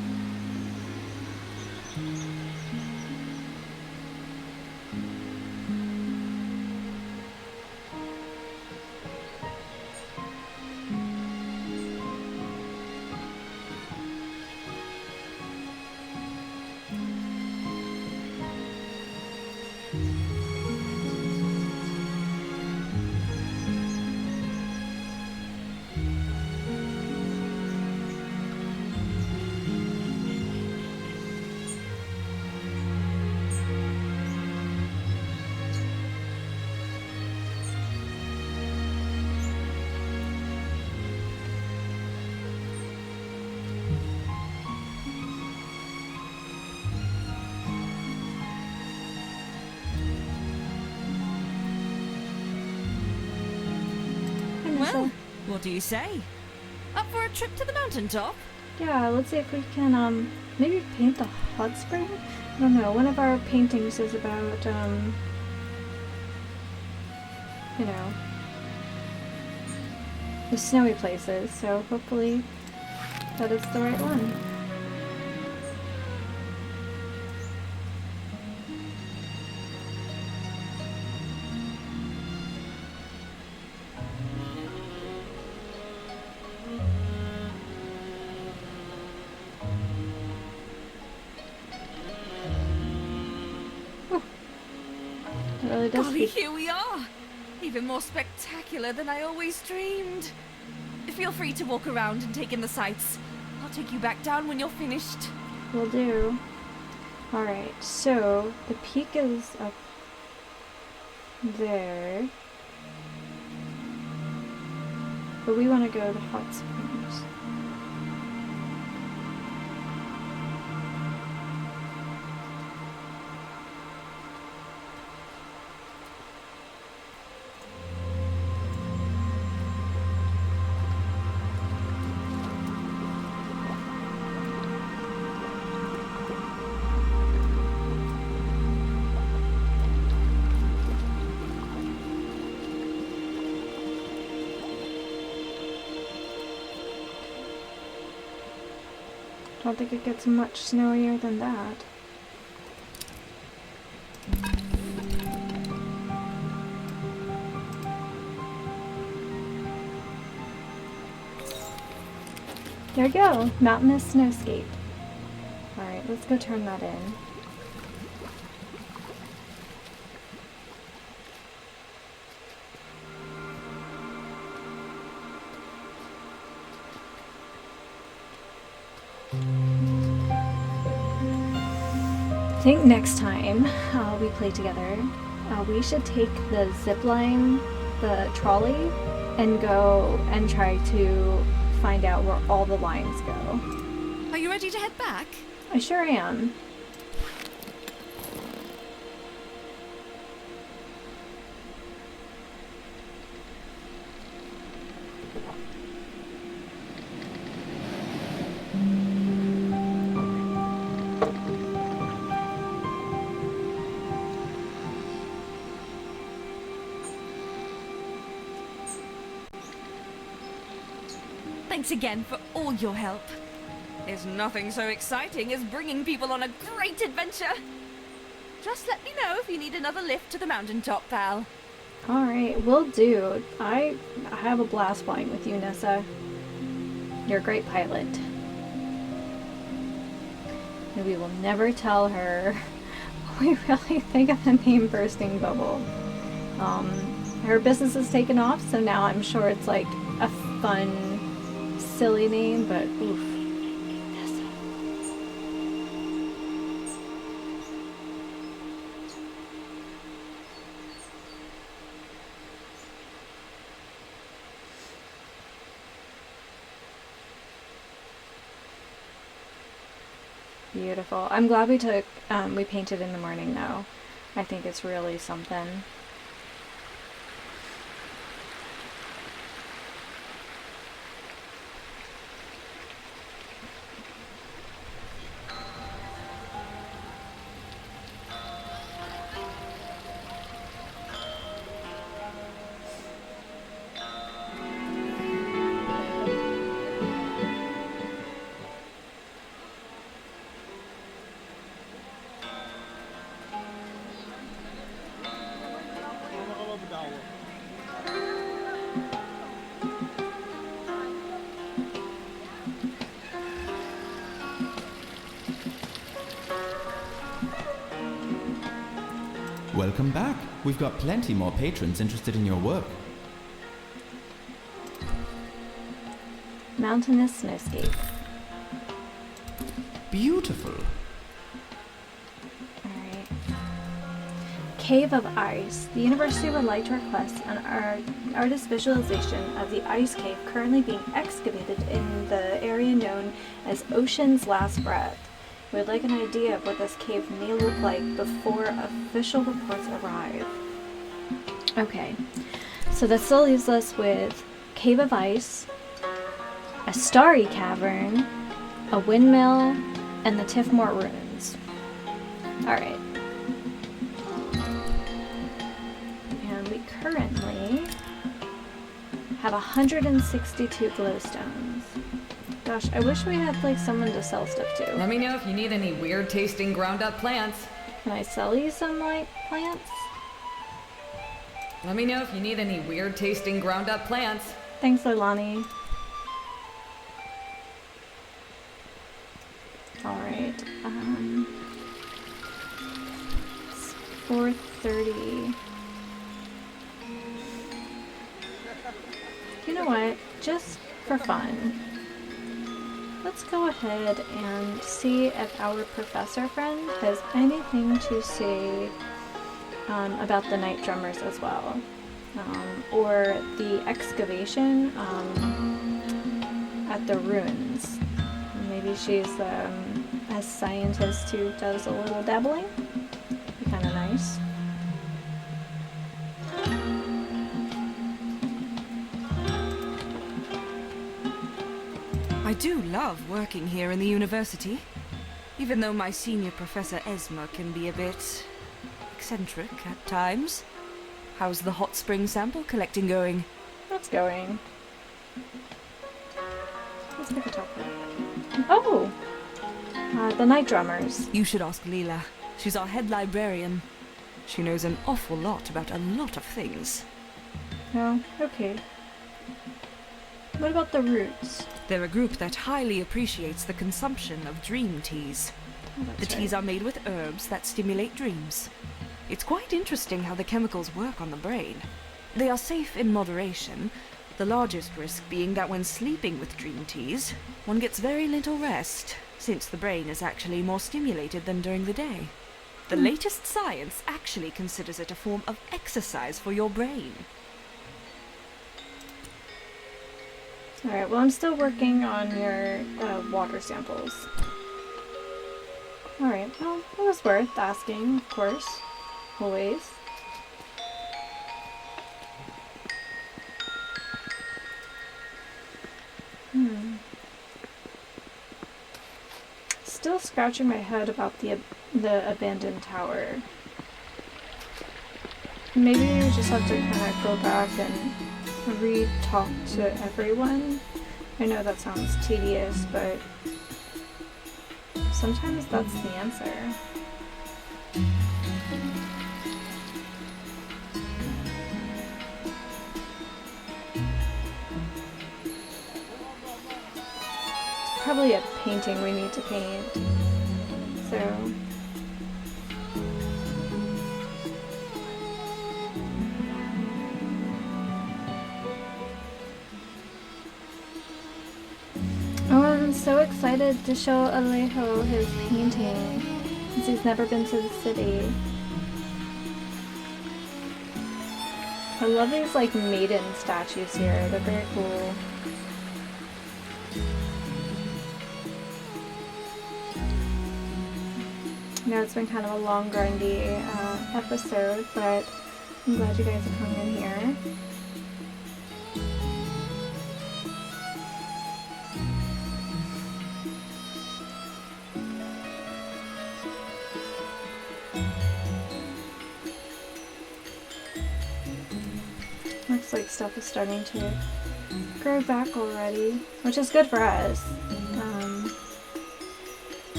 Well, what do you say? Up for a trip to the mountaintop? Yeah, let's see if we can, maybe paint the hot spring? I don't know, one of our paintings is about, you know, the snowy places, so hopefully that is the right one. It really does Golly, feel... here we are! Even more spectacular than I always dreamed. Feel free to walk around and take in the sights. I'll take you back down when you're finished. Will do. Alright, so the peak is up there. But we want to go to Hot Springs. I don't think it gets much snowier than that. There we go, mountainous snowscape. Alright, let's go turn that in. I think next time we play together, we should take the zip line, the trolley, and go and try to find out where all the lines go. Are you ready to head back? I sure am. Thanks again for all your help. There's nothing so exciting as bringing people on a great adventure. Just let me know if you need another lift to the mountaintop, pal. Alright, will do. I have a blast flying with you, Nessa. You're a great pilot. And we will never tell her what we really think of the name Bursting Bubble. Her business has taken off, so now I'm sure it's like a fun, silly name, but oof. Nessa. Beautiful. I'm glad we took, we painted in the morning though. I think it's really something. Welcome back. We've got plenty more patrons interested in your work. Mountainous snowscape. Beautiful. Alright. Cave of Ice. The university would like to request an artist's visualization of the ice cave currently being excavated in the area known as Ocean's Last Breath. We would like an idea of what this cave may look like before official reports arrive. Okay, so that still leaves us with Cave of Ice, a starry cavern, a windmill, and the Tiffmore ruins. Alright. And we currently have 162 glowstones. Gosh, I wish we had like someone to sell stuff to. Let me know if you need any weird tasting ground up plants. Can I sell you some like plants? Let me know if you need any weird tasting ground up plants. Thanks, Leilani. Alright, 4:30. You know what? Just for fun, let's go ahead and see if our professor friend has anything to say about the night drummers as well. Or the excavation at the ruins. Maybe she's a scientist who does a little dabbling. Be kind of nice. I do love working here in the university, even though my senior professor Esma can be a bit eccentric at times. How's the hot spring sample collecting going? That's going. Let's pick a topic. Oh! The night drummers. You should ask Leela. She's our head librarian. She knows an awful lot about a lot of things. Oh, okay. What about the roots? They're a group that highly appreciates the consumption of dream teas. Oh, that's The teas are made with herbs that stimulate dreams. It's quite interesting how the chemicals work on the brain. They are safe in moderation, the largest risk being that when sleeping with dream teas, one gets very little rest, since the brain is actually more stimulated than during the day. The latest science actually considers it a form of exercise for your brain. Alright, well I'm still working on your water samples. Alright, well it was worth asking, of course. Always. Still scratching my head about the abandoned tower. Maybe we just have to kind of go back and re-talk to everyone. I know that sounds tedious, but sometimes that's the answer. It's probably a painting we need to paint. So I'm so excited to show Alejo his painting, since he's never been to the city. I love these like maiden statues here, they're very cool. I know it's been kind of a long, grindy episode, but I'm glad you guys are coming in here. Looks like stuff is starting to grow back already, which is good for us.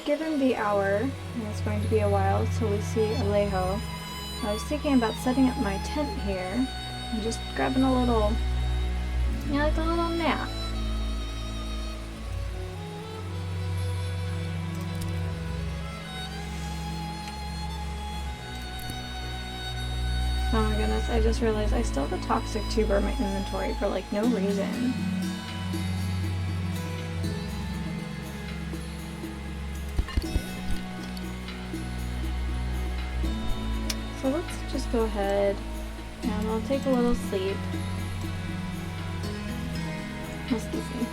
Given the hour, and it's going to be a while till we see Alejo, I was thinking about setting up my tent here and just grabbing a little, like a little nap. Oh my goodness, I just realized I still have a toxic tuber in my inventory for like no reason. So let's just go ahead and I'll take a little sleep. Excuse me.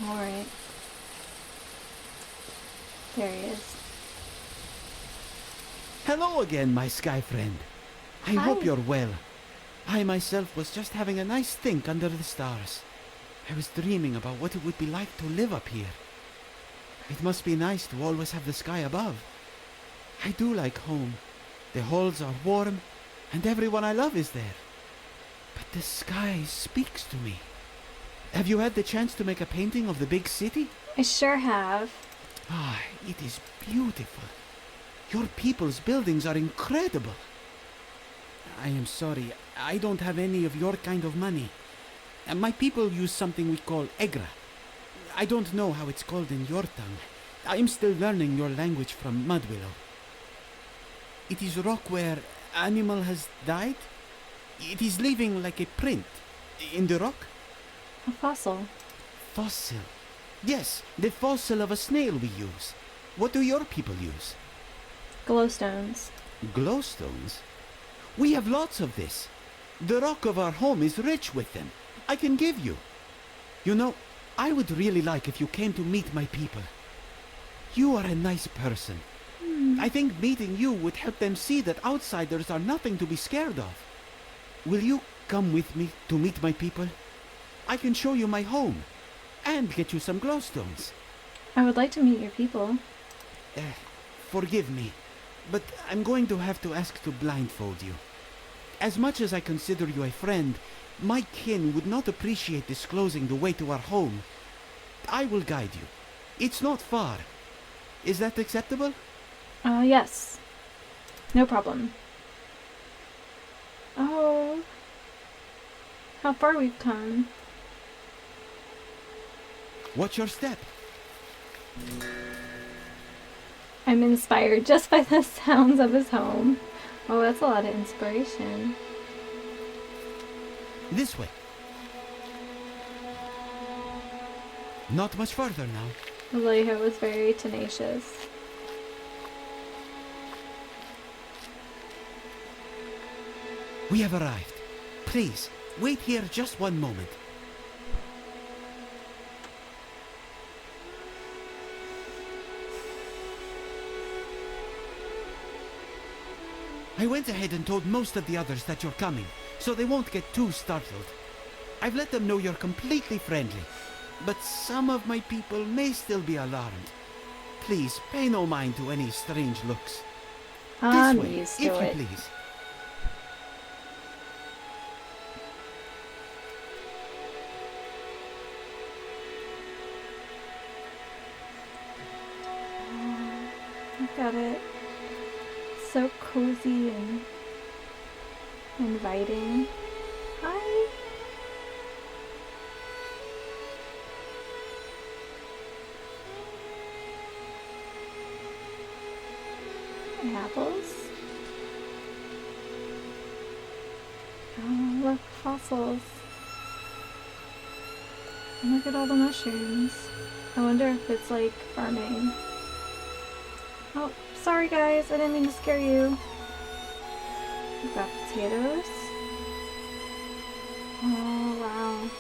Alright. There he is. Hello again, my sky friend. I Hi. hope you're well. I myself was just having a nice think under the stars. I was dreaming about what it would be like to live up here. It must be nice to always have the sky above. I do like home. The halls are warm, and everyone I love is there. But the sky speaks to me. Have you had the chance to make a painting of the big city? I sure have. Ah, it is beautiful. Your people's buildings are incredible. I am sorry, I don't have any of your kind of money. My people use something we call egra. I don't know how it's called in your tongue. I am still learning your language from Mudwillow. It is rock where animal has died. It is leaving like a print in the rock. A fossil. Fossil. Yes, the fossil of a snail we use. What do your people use? Glowstones. Glowstones? We have lots of this. The rock of our home is rich with them. I can give you. You know, I would really like if you came to meet my people. You are a nice person. I think meeting you would help them see that outsiders are nothing to be scared of. Will you come with me to meet my people? I can show you my home and get you some glowstones. I would like to meet your people. Forgive me, but I'm going to have to ask to blindfold you. As much as I consider you a friend, my kin would not appreciate disclosing the way to our home. I will guide you. It's not far. Is that acceptable? Yes. No problem. Oh. How far we've come. Watch your step. I'm inspired just by the sounds of his home. Oh, that's a lot of inspiration. This way. Not much further now. Alejo was very tenacious. We have arrived. Please, wait here just one moment. I went ahead and told most of the others that you're coming, so they won't get too startled. I've let them know you're completely friendly, but some of my people may still be alarmed. Please, pay no mind to any strange looks. I'm This way, used if to you it. please. Look at it. So cozy and inviting. Hi. Apples. Oh, look, fossils. And look at all the mushrooms. I wonder if it's like farming. Oh, sorry guys, I didn't mean to scare you. We've got potatoes. Oh, wow.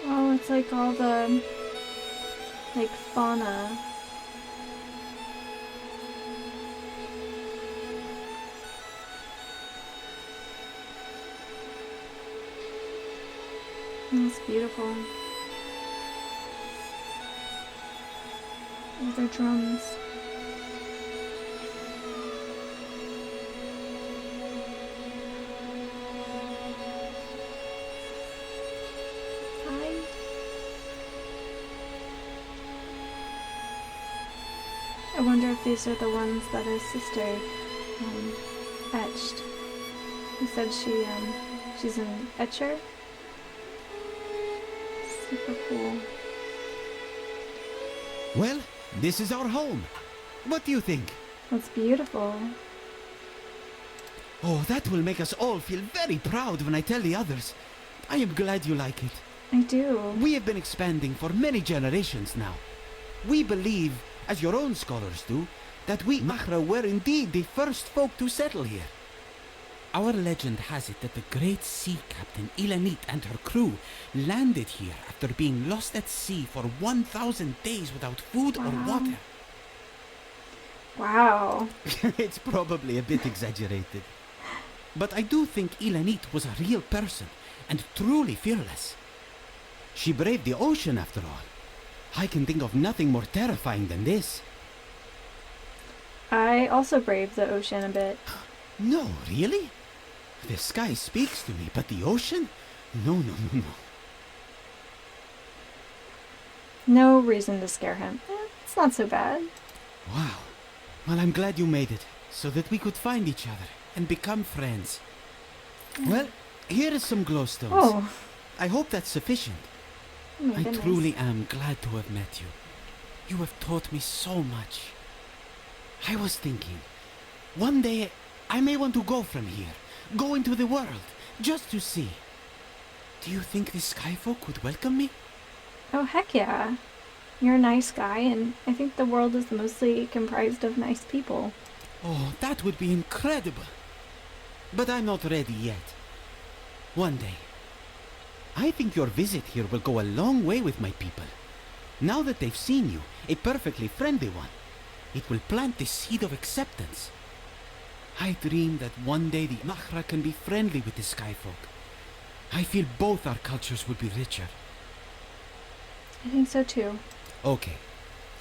Oh, it's like all the, like, fauna. That's beautiful. Those are drums. Hi. I wonder if these are the ones that his sister etched. He said she's an etcher. Super cool. Well, this is our home. What do you think? That's beautiful. Oh, that will make us all feel very proud when I tell the others. I am glad you like it. I do. We have been expanding for many generations now. We believe, as your own scholars do, that we Mahra were indeed the first folk to settle here. Our legend has it that the great sea captain Ilanit and her crew landed here after being lost at sea for 1,000 days without food or water. Wow. It's probably a bit exaggerated. But I do think Ilanit was a real person and truly fearless. She braved the ocean after all. I can think of nothing more terrifying than this. I also braved the ocean a bit. No, really? The sky speaks to me, but the ocean? No. No reason to scare him. It's not so bad. Wow. Well, I'm glad you made it, so that we could find each other and become friends. Well, here is some glowstones. Oh. I hope that's sufficient. Oh my I goodness. truly am glad to have met you. You have taught me so much. I was thinking, one day I may want to go from here, go into the world, just to see. Do you think the Skyfolk would welcome me? Oh, heck yeah. You're a nice guy, and I think the world is mostly comprised of nice people. Oh, that would be incredible. But I'm not ready yet. One day. I think your visit here will go a long way with my people. Now that they've seen you, a perfectly friendly one, it will plant the seed of acceptance. I dream that one day the Mahra can be friendly with the Skyfolk. I feel both our cultures will be richer. I think so too. Okay.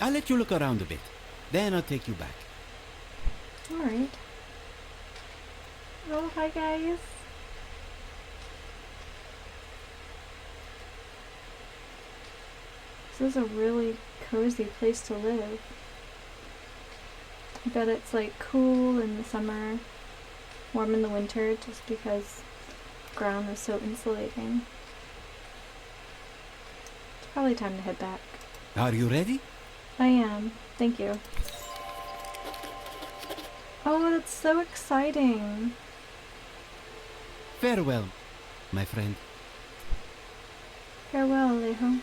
I'll let you look around a bit. Then I'll take you back. Alright. Oh, hi guys. This is a really cozy place to live. I bet it's like cool in the summer, warm in the winter, just because the ground is so insulating. It's probably time to head back. Are you ready? I am. Thank you. Oh, that's so exciting. Farewell, my friend. Farewell, Alejo.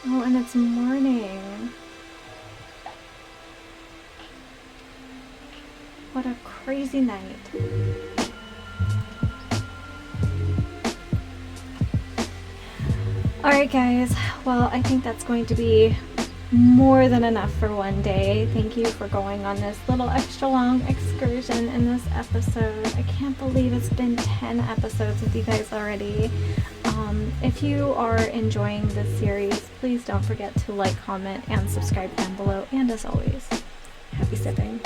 Oh, and it's morning. What a crazy night. Alright guys, well I think that's going to be more than enough for one day. Thank you for going on this little extra long excursion in this episode. I can't believe it's been 10 episodes with you guys already. If you are enjoying this series, please don't forget to like, comment, and subscribe down below. And as always, happy sipping.